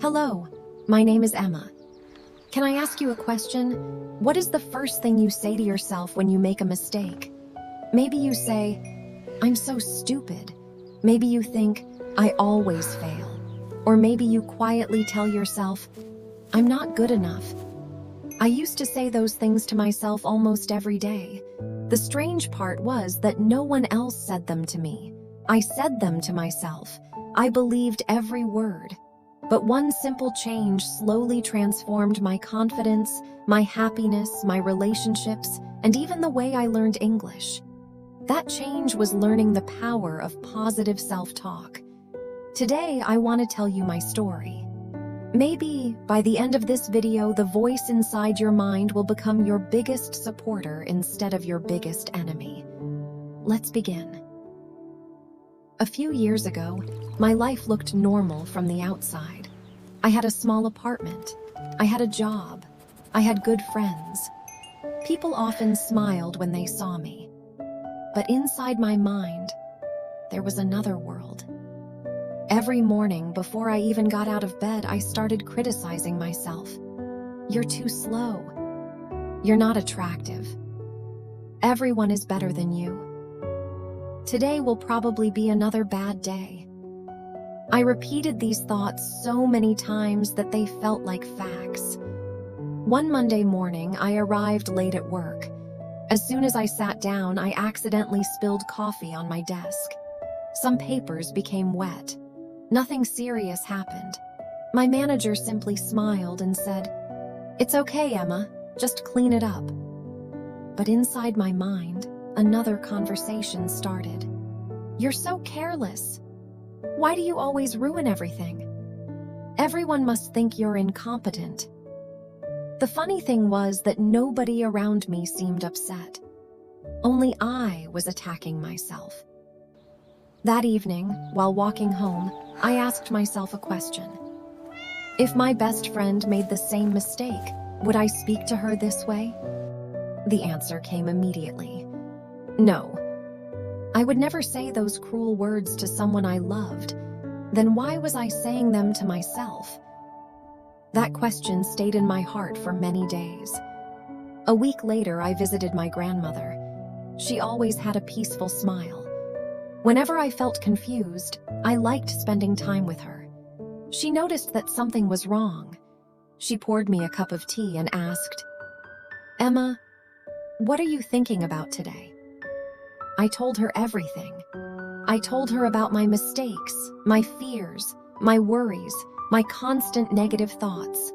Hello, my name is Emma. Can I ask you a question? What is the first thing you say to yourself when you make a mistake? Maybe you say, I'm so stupid. Maybe you think, I always fail. Or maybe you quietly tell yourself, I'm not good enough. I used to say those things to myself almost every day. The strange part was that no one else said them to me. I said them to myself. I believed every word. But one simple change slowly transformed my confidence, my happiness, my relationships, and even the way I learned English. That change was learning the power of positive self-talk. Today, I want to tell you my story. Maybe, by the end of this video, the voice inside your mind will become your biggest supporter instead of your biggest enemy. Let's begin. A few years ago, my life looked normal from the outside. I had a small apartment. I had a job. I had good friends. People often smiled when they saw me. But inside my mind, there was another world. Every morning, before I even got out of bed, I started criticizing myself. You're too slow. You're not attractive. Everyone is better than you. Today will probably be another bad day. I repeated these thoughts so many times that they felt like facts. One Monday morning, I arrived late at work. As soon as I sat down, I accidentally spilled coffee on my desk. Some papers became wet. Nothing serious happened. My manager simply smiled and said, "It's okay, Emma, just clean it up." But inside my mind, another conversation started. You're so careless. Why do you always ruin everything? Everyone must think you're incompetent. The funny thing was that nobody around me seemed upset. Only I was attacking myself. That evening, while walking home, I asked myself a question. If my best friend made the same mistake, would I speak to her this way? The answer came immediately. No. I would never say those cruel words to someone I loved. Then why was I saying them to myself? That question stayed in my heart for many days. A week later, I visited my grandmother. She always had a peaceful smile. Whenever I felt confused, I liked spending time with her. She noticed that something was wrong. She poured me a cup of tea and asked, "Emma, what are you thinking about today?" I told her everything. I told her about my mistakes, my fears, my worries, my constant negative thoughts.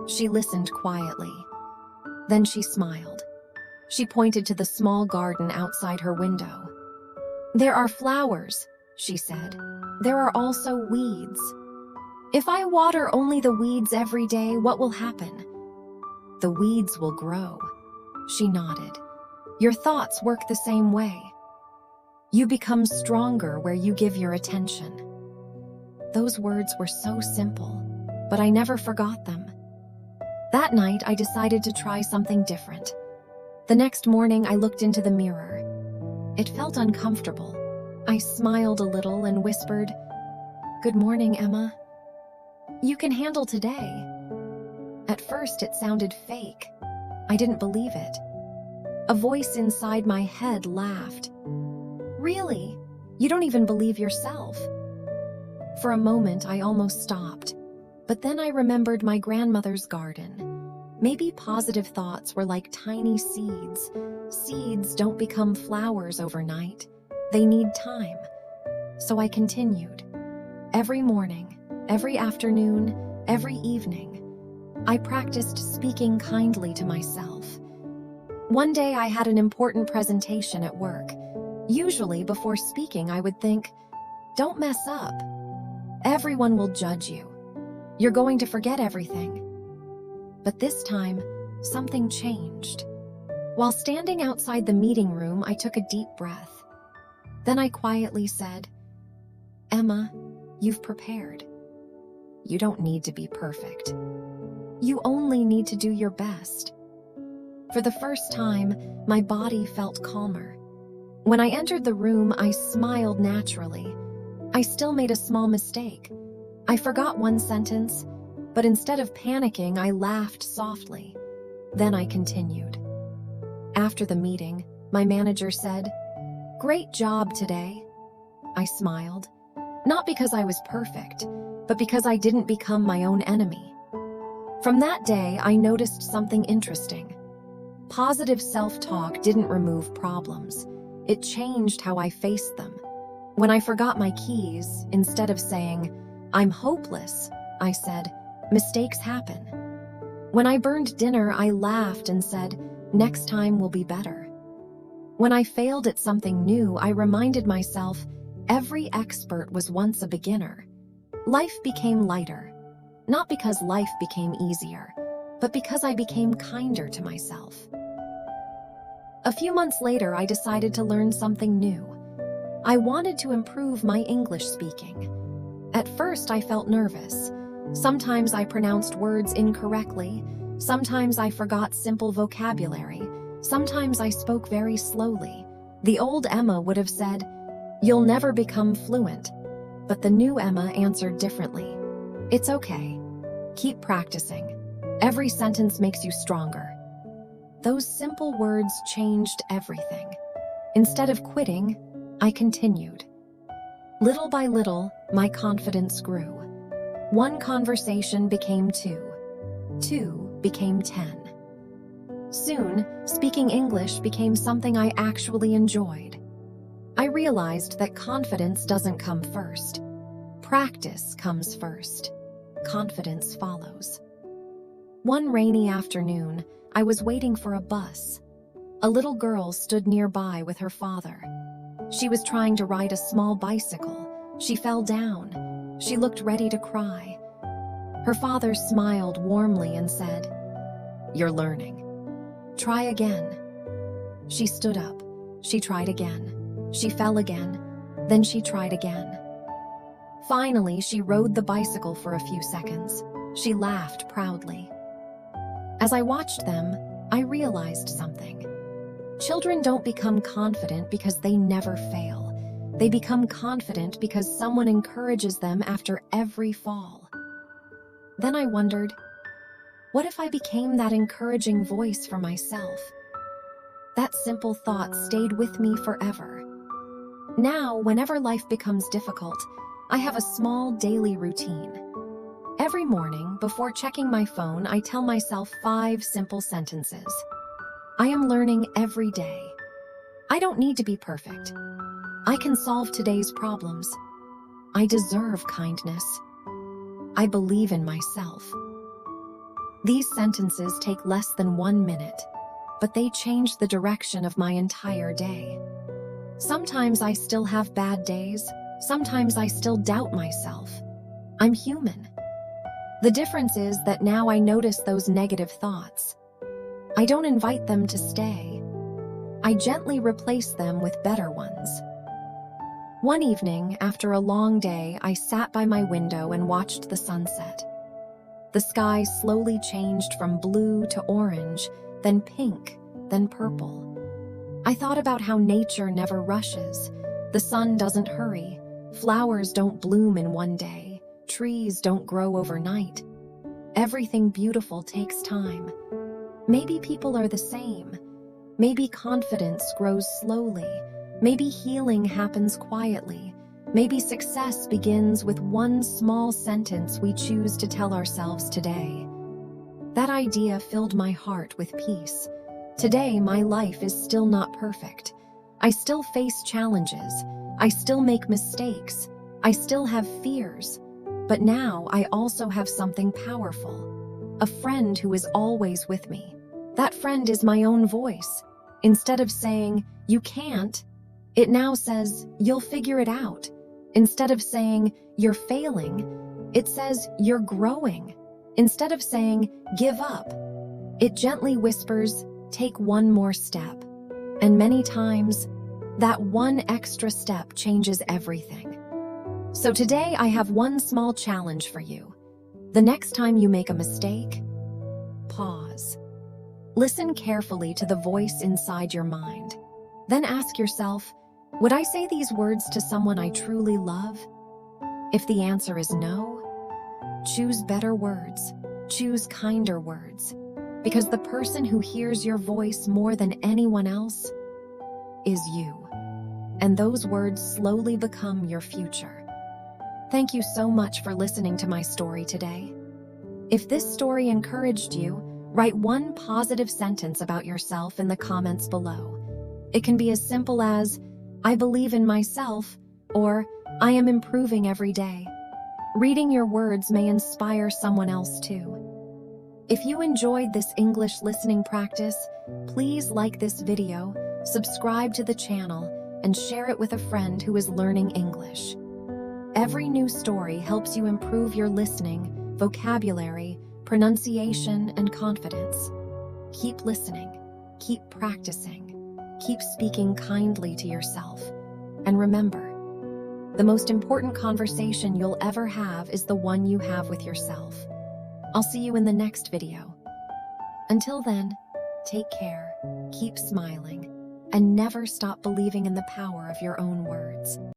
She listened quietly. Then she smiled. She pointed to the small garden outside her window. "There are flowers," she said. "There are also weeds. If I water only the weeds every day, what will happen?" "The weeds will grow." She nodded. "Your thoughts work the same way. You become stronger where you give your attention." Those words were so simple, but I never forgot them. That night, I decided to try something different. The next morning, I looked into the mirror. It felt uncomfortable. I smiled a little and whispered, "Good morning, Emma. You can handle today." At first, it sounded fake. I didn't believe it. A voice inside my head laughed. "Really? You don't even believe yourself?" For a moment, I almost stopped. But then I remembered my grandmother's garden. Maybe positive thoughts were like tiny seeds. Seeds don't become flowers overnight. They need time. So I continued. Every morning, every afternoon, every evening, I practiced speaking kindly to myself. One day I had an important presentation at work. Usually, before speaking, I would think, "Don't mess up. Everyone will judge you. You're going to forget everything." But this time, something changed. While standing outside the meeting room, I took a deep breath. Then I quietly said, "Emma, you've prepared. You don't need to be perfect. You only need to do your best." For the first time, my body felt calmer. When I entered the room, I smiled naturally. I still made a small mistake. I forgot one sentence, but instead of panicking, I laughed softly. Then I continued. After the meeting, my manager said, "Great job today." I smiled, not because I was perfect, but because I didn't become my own enemy. From that day, I noticed something interesting. Positive self-talk didn't remove problems. It changed how I faced them. When I forgot my keys, instead of saying, "I'm hopeless," I said, "Mistakes happen." When I burned dinner, I laughed and said, "Next time will be better." When I failed at something new, I reminded myself, every expert was once a beginner. Life became lighter, not because life became easier, but because I became kinder to myself. A few months later, I decided to learn something new. I wanted to improve my English speaking. At first, I felt nervous. Sometimes I pronounced words incorrectly. Sometimes I forgot simple vocabulary. Sometimes I spoke very slowly. The old Emma would have said, "You'll never become fluent." But the new Emma answered differently. "It's okay. Keep practicing. Every sentence makes you stronger." Those simple words changed everything. Instead of quitting, I continued. Little by little, my confidence grew. One conversation became two. Two became 10. Soon, speaking English became something I actually enjoyed. I realized that confidence doesn't come first. Practice comes first. Confidence follows. One rainy afternoon, I was waiting for a bus. A little girl stood nearby with her father. She was trying to ride a small bicycle. She fell down. She looked ready to cry. Her father smiled warmly and said, "You're learning. Try again." She stood up. She tried again. She fell again. Then she tried again. Finally, she rode the bicycle for a few seconds. She laughed proudly. As I watched them, I realized something. Children don't become confident because they never fail. They become confident because someone encourages them after every fall. Then I wondered, what if I became that encouraging voice for myself? That simple thought stayed with me forever. Now, whenever life becomes difficult, I have a small daily routine. Every morning, before checking my phone, I tell myself 5 simple sentences. I am learning every day. I don't need to be perfect. I can solve today's problems. I deserve kindness. I believe in myself. These sentences take less than 1 minute, but they change the direction of my entire day. Sometimes I still have bad days. Sometimes I still doubt myself. I'm human. The difference is that now I notice those negative thoughts. I don't invite them to stay. I gently replace them with better ones. One evening, after a long day, I sat by my window and watched the sunset. The sky slowly changed from blue to orange, then pink, then purple. I thought about how nature never rushes. The sun doesn't hurry. Flowers don't bloom in one day. Trees don't grow overnight. Everything beautiful takes time. Maybe people are the same. Maybe confidence grows slowly. Maybe healing happens quietly. Maybe success begins with one small sentence we choose to tell ourselves today. That idea filled my heart with peace. Today, my life is still not perfect. I still face challenges. I still make mistakes. I still have fears. But now I also have something powerful. A friend who is always with me. That friend is my own voice. Instead of saying, "You can't," it now says, "You'll figure it out." Instead of saying, "You're failing," it says, "You're growing." Instead of saying, "Give up," it gently whispers, "Take one more step." And many times, that one extra step changes everything. So today I have one small challenge for you. The next time you make a mistake, pause. Listen carefully to the voice inside your mind. Then ask yourself, would I say these words to someone I truly love? If the answer is no, Choose better words. Choose kinder words. Because the person who hears your voice more than anyone else is you. And those words slowly become your future. Thank you so much for listening to my story today. If this story encouraged you, write one positive sentence about yourself in the comments below. It can be as simple as, "I believe in myself," or "I am improving every day." Reading your words may inspire someone else too. If you enjoyed this English listening practice, please like this video, subscribe to the channel, and share it with a friend who is learning English. Every new story helps you improve your listening, vocabulary, pronunciation, and confidence. Keep listening, keep practicing, keep speaking kindly to yourself. And remember, the most important conversation you'll ever have is the one you have with yourself. I'll see you in the next video. Until then, take care, keep smiling, and never stop believing in the power of your own words.